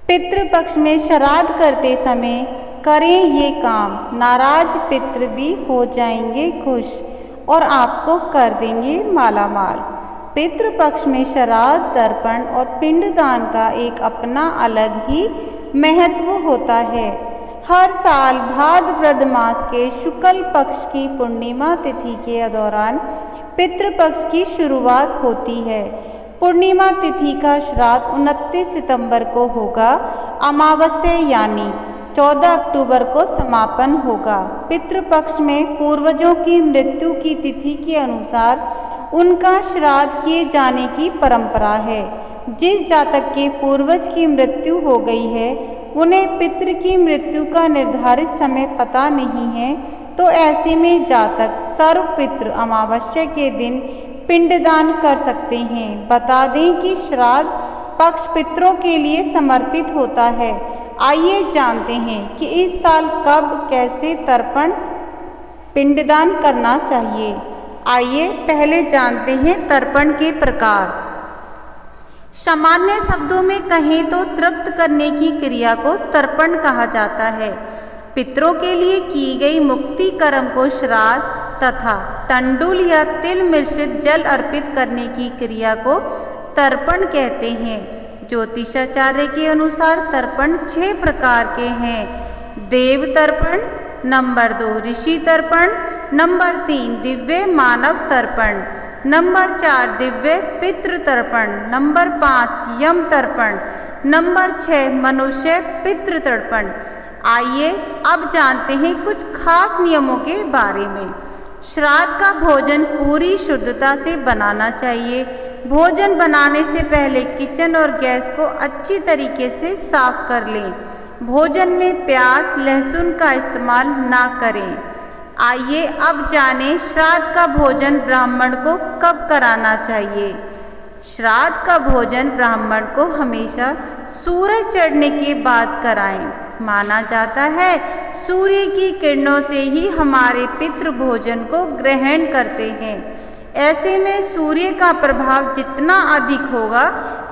पितृपक्ष में श्राद्ध करते समय करें ये काम, नाराज पितृ भी हो जाएंगे खुश और आपको कर देंगे मालामाल। पितृपक्ष में श्राद्ध, तर्पण और पिंडदान का एक अपना अलग ही महत्व होता है। हर साल भाद्रपद मास के शुक्ल पक्ष की पूर्णिमा तिथि के दौरान पितृपक्ष की शुरुआत होती है। पूर्णिमा तिथि का श्राद्ध 29 सितंबर को होगा। अमावस्या यानी 14 अक्टूबर को समापन होगा। पितृपक्ष में पूर्वजों की मृत्यु की तिथि के अनुसार उनका श्राद्ध किए जाने की परंपरा है। जिस जातक के पूर्वज की मृत्यु हो गई है, उन्हें पितृ की मृत्यु का निर्धारित समय पता नहीं है, तो ऐसे में जातक सर्वपितृ अमावस्या के दिन पिंडदान कर सकते हैं। बता दें कि श्राद्ध पक्ष पितरों के लिए समर्पित होता है। आइए जानते हैं कि इस साल कब कैसे तर्पण पिंडदान करना चाहिए। आइए पहले जानते हैं तर्पण के प्रकार। सामान्य शब्दों में कहें तो तृप्त करने की क्रिया को तर्पण कहा जाता है। पितरों के लिए की गई मुक्ति कर्म को श्राद्ध तथा तंडुल या तिल मिश्रित जल अर्पित करने की क्रिया को तर्पण कहते हैं। ज्योतिषाचार्य के अनुसार तर्पण 6 प्रकार के हैं। देव तर्पण, नंबर 2 ऋषि तर्पण, नंबर 3 दिव्य मानव तर्पण, नंबर 4 दिव्य पितृ तर्पण, नंबर 5 यम तर्पण, नंबर 6 मनुष्य पितृ तर्पण। आइए अब जानते हैं कुछ खास नियमों के बारे में। श्राद्ध का भोजन पूरी शुद्धता से बनाना चाहिए। भोजन बनाने से पहले किचन और गैस को अच्छी तरीके से साफ कर लें। भोजन में प्याज, लहसुन का इस्तेमाल ना करें। आइए अब जानें श्राद्ध का भोजन ब्राह्मण को कब कराना चाहिए। श्राद्ध का भोजन ब्राह्मण को हमेशा सूरज चढ़ने के बाद कराएं। माना जाता है सूर्य की किरणों से ही हमारे पितृ भोजन को ग्रहण करते हैं। ऐसे में सूर्य का प्रभाव जितना अधिक होगा,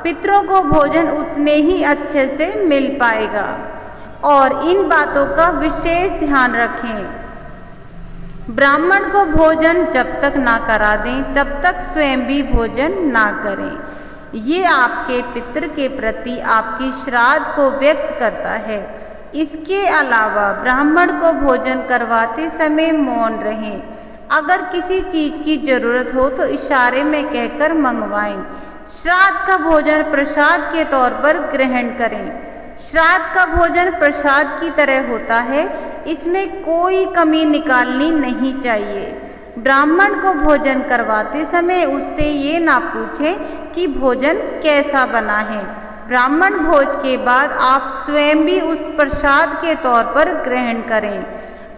पितरों को भोजन उतने ही अच्छे से मिल पाएगा। और इन बातों का विशेष ध्यान रखें। ब्राह्मण को भोजन जब तक ना करा दें, तब तक स्वयं भी भोजन ना करें। ये आपके पितृ के प्रति आपकी श्राद्ध को व्यक्त करता है। इसके अलावा ब्राह्मण को भोजन करवाते समय मौन रहें। अगर किसी चीज़ की ज़रूरत हो तो इशारे में कहकर मंगवाएं। श्राद्ध का भोजन प्रसाद के तौर पर ग्रहण करें। श्राद्ध का भोजन प्रसाद की तरह होता है, इसमें कोई कमी निकालनी नहीं चाहिए। ब्राह्मण को भोजन करवाते समय उससे ये ना पूछें कि भोजन कैसा बना है। ब्राह्मण भोज के बाद आप स्वयं भी उस प्रसाद के तौर पर ग्रहण करें।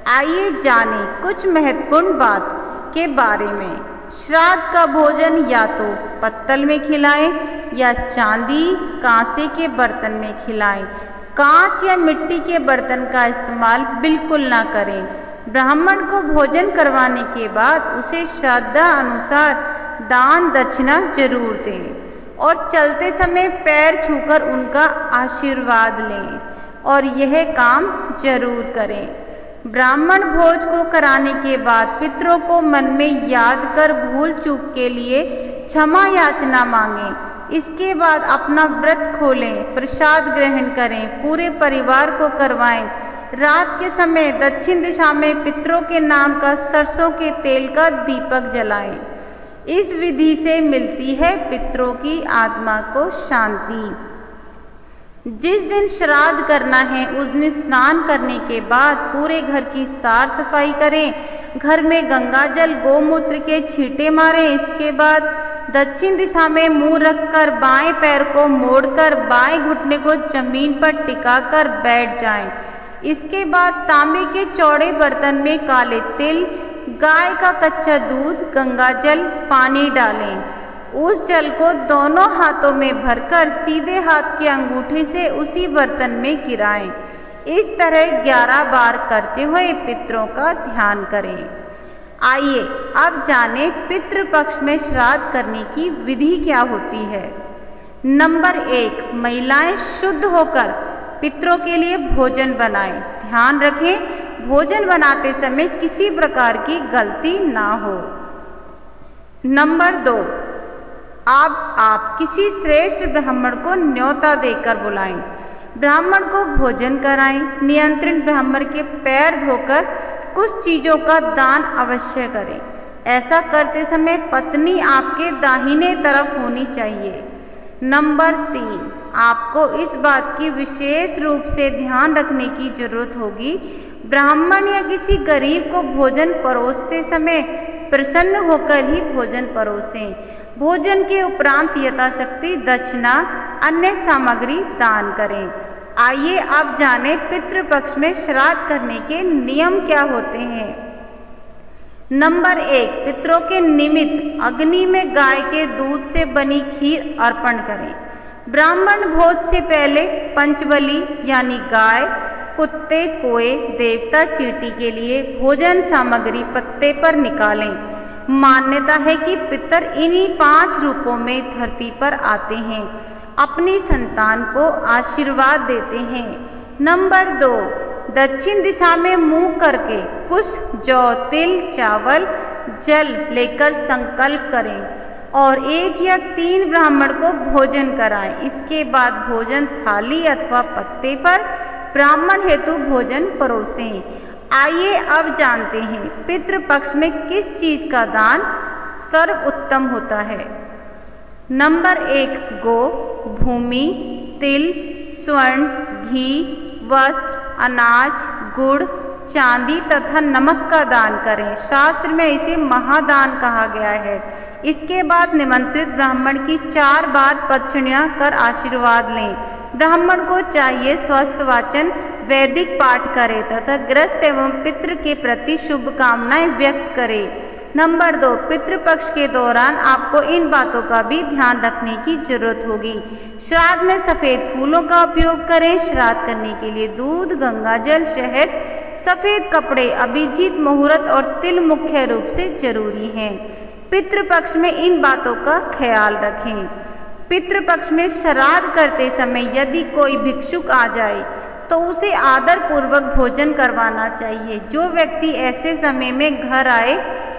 आइए जानें कुछ महत्वपूर्ण बात के बारे में। श्राद्ध का भोजन या तो पत्तल में खिलाएं या चांदी, कांसे के बर्तन में खिलाएं। कांच या मिट्टी के बर्तन का इस्तेमाल बिल्कुल ना करें। ब्राह्मण को भोजन करवाने के बाद उसे श्रद्धा अनुसार दान दक्षिणा जरूर दें और चलते समय पैर छूकर उनका आशीर्वाद लें और यह काम जरूर करें। ब्राह्मण भोज को कराने के बाद पितरों को मन में याद कर भूल चूक के लिए क्षमा याचना मांगें। इसके बाद अपना व्रत खोलें, प्रसाद ग्रहण करें, पूरे परिवार को करवाएं। रात के समय दक्षिण दिशा में पितरों के नाम का सरसों के तेल का दीपक जलाएं। इस विधि से मिलती है पितरों की आत्मा को शांति। जिस दिन श्राद्ध करना है उस दिन स्नान करने के बाद पूरे घर की साफ सफाई करें। घर में गंगा जल गोमूत्र के छींटे मारें। इसके बाद दक्षिण दिशा में मुंह रखकर बाएं पैर को मोड़कर बाएं घुटने को जमीन पर टिकाकर बैठ जाएं। इसके बाद तांबे के चौड़े बर्तन में काले तिल, गाय का कच्चा दूध, गंगा जल, पानी डालें। उस जल को दोनों हाथों में भरकर सीधे हाथ के अंगूठे से उसी बर्तन में गिराएं। इस तरह 11 बार करते हुए पितरों का ध्यान करें। आइए अब जानें पितृपक्ष में श्राद्ध करने की विधि क्या होती है। नंबर 1, महिलाएं शुद्ध होकर पितरों के लिए भोजन बनाएं। ध्यान रखें भोजन बनाते समय किसी प्रकार की गलती ना हो। नंबर 2, आप किसी श्रेष्ठ ब्राह्मण को न्योता देकर बुलाएं। ब्राह्मण को भोजन कराएं। नियंत्रित ब्राह्मण के पैर धोकर कुछ चीज़ों का दान अवश्य करें। ऐसा करते समय पत्नी आपके दाहिने तरफ होनी चाहिए। नंबर 3, आपको इस बात की विशेष रूप से ध्यान रखने की जरूरत होगी, ब्राह्मण या किसी गरीब को भोजन परोसते समय प्रसन्न होकर ही भोजन परोसें। भोजन के उपरांत यथाशक्ति दक्षिणा अन्य सामग्री दान करें। आइए अब जानें पितृपक्ष में श्राद्ध करने के नियम क्या होते हैं। नंबर 1, पितरों के निमित्त अग्नि में गाय के दूध से बनी खीर अर्पण करें। ब्राह्मण भोज से पहले पंचबली यानी गाय, कुत्ते, कोए, देवता, चींटी के लिए भोजन सामग्री पत्ते पर निकालें। मान्यता है कि पितर इन्हीं 5 रूपों में धरती पर आते हैं, अपनी संतान को आशीर्वाद देते हैं। नंबर 2, दक्षिण दिशा में मुंह करके कुछ जौ, तिल, चावल, जल लेकर संकल्प करें और 1 या 3 ब्राह्मण को भोजन कराएं। इसके बाद भोजन थाली अथवा पत्ते पर ब्राह्मण हेतु भोजन परोसें। आइए अब जानते हैं पितृपक्ष में किस चीज़ का दान सर्वोत्तम होता है। नंबर 1, गो, भूमि, तिल, स्वर्ण, घी, वस्त्र, अनाज, गुड़, चांदी तथा नमक का दान करें। शास्त्र में इसे महादान कहा गया है। इसके बाद निमंत्रित ब्राह्मण की 4 बार प्रदक्षिणा कर आशीर्वाद लें। ब्राह्मण को चाहिए स्वस्थ वाचन वैदिक पाठ करे तथा ग्रस्त एवं पितृ के प्रति शुभकामनाएं व्यक्त करे। नंबर 2, पितृपक्ष के दौरान आपको इन बातों का भी ध्यान रखने की जरूरत होगी। श्राद्ध में सफ़ेद फूलों का उपयोग करें। श्राद्ध करने के लिए दूध, गंगाजल, शहद, सफ़ेद कपड़े, अभिजीत मुहूर्त और तिल मुख्य रूप से जरूरी हैं। पितृपक्ष में इन बातों का ख्याल रखें। पितृपक्ष में श्राद्ध करते समय यदि कोई भिक्षुक आ जाए तो उसे आदर पूर्वक भोजन करवाना चाहिए। जो व्यक्ति ऐसे समय में घर आए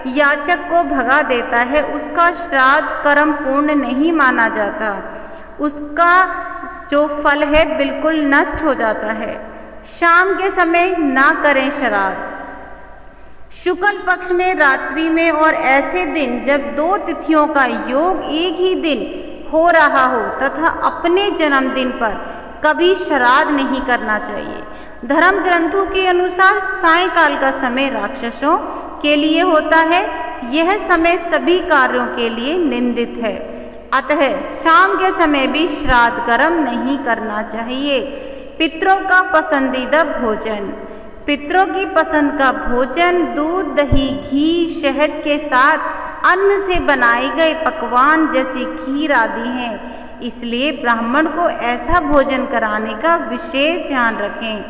याचक को भगा देता है उसका श्राद्ध कर्म पूर्ण नहीं माना जाता, उसका जो फल है बिल्कुल नष्ट हो जाता है। शाम के समय ना करें श्राद्ध। शुक्ल पक्ष में रात्रि में और ऐसे दिन जब 2 तिथियों का योग एक ही दिन हो रहा हो तथा अपने जन्मदिन पर कभी श्राद्ध नहीं करना चाहिए। धर्म ग्रंथों के अनुसार सायंकाल का समय राक्षसों के लिए होता है। यह समय सभी कार्यों के लिए निंदित है, अतः शाम के समय भी श्राद्ध कर्म नहीं करना चाहिए। पितरों का पसंदीदा भोजन। पितरों की पसंद का भोजन दूध, दही, घी, शहद के साथ अन्न से बनाए गए पकवान जैसे खीर आदि हैं। इसलिए ब्राह्मण को ऐसा भोजन कराने का विशेष ध्यान रखें।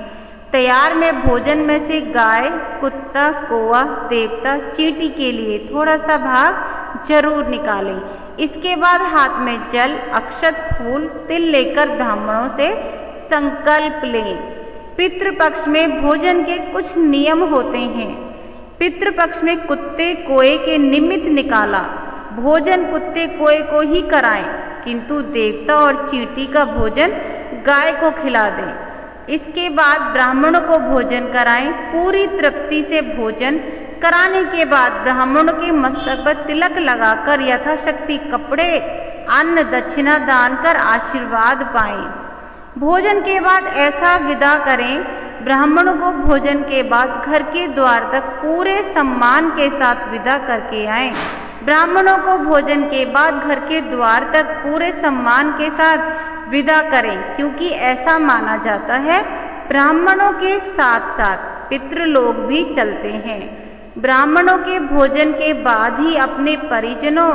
तैयार में भोजन में से गाय, कुत्ता, कौवा, देवता, चींटी के लिए थोड़ा सा भाग जरूर निकालें। इसके बाद हाथ में जल, अक्षत, फूल, तिल लेकर ब्राह्मणों से संकल्प लें। पितृपक्ष में भोजन के कुछ नियम होते हैं। पितृपक्ष में कुत्ते, कोए के निमित्त निकाला भोजन कुत्ते, कोए को ही कराएं, किंतु देवता और चींटी का भोजन गाय को खिला दें। इसके बाद ब्राह्मणों को भोजन कराएं। पूरी तृप्ति से भोजन कराने के बाद ब्राह्मणों के मस्तक पर तिलक लगाकर यथाशक्ति कपड़े, अन्न, दक्षिणा दान कर आशीर्वाद पाएं। भोजन के बाद ऐसा विदा करें, ब्राह्मणों को भोजन के बाद घर के द्वार तक पूरे सम्मान के साथ विदा करके आएं। ब्राह्मणों को भोजन के बाद घर के द्वार तक पूरे सम्मान के साथ विदा करें, क्योंकि ऐसा माना जाता है ब्राह्मणों के साथ साथ पितृलोक भी चलते हैं। ब्राह्मणों के भोजन के बाद ही अपने परिजनों,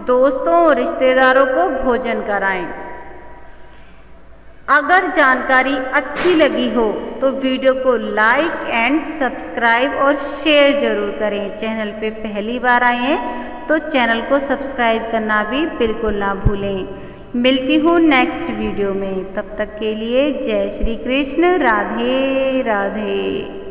दोस्तों और रिश्तेदारों को भोजन कराएं। अगर जानकारी अच्छी लगी हो तो वीडियो को लाइक एंड सब्सक्राइब और शेयर ज़रूर करें। चैनल पे पहली बार आए हैं तो चैनल को सब्सक्राइब करना भी बिल्कुल ना भूलें। मिलती हूँ नेक्स्ट वीडियो में। तब तक के लिए जय श्री कृष्ण, राधे राधे।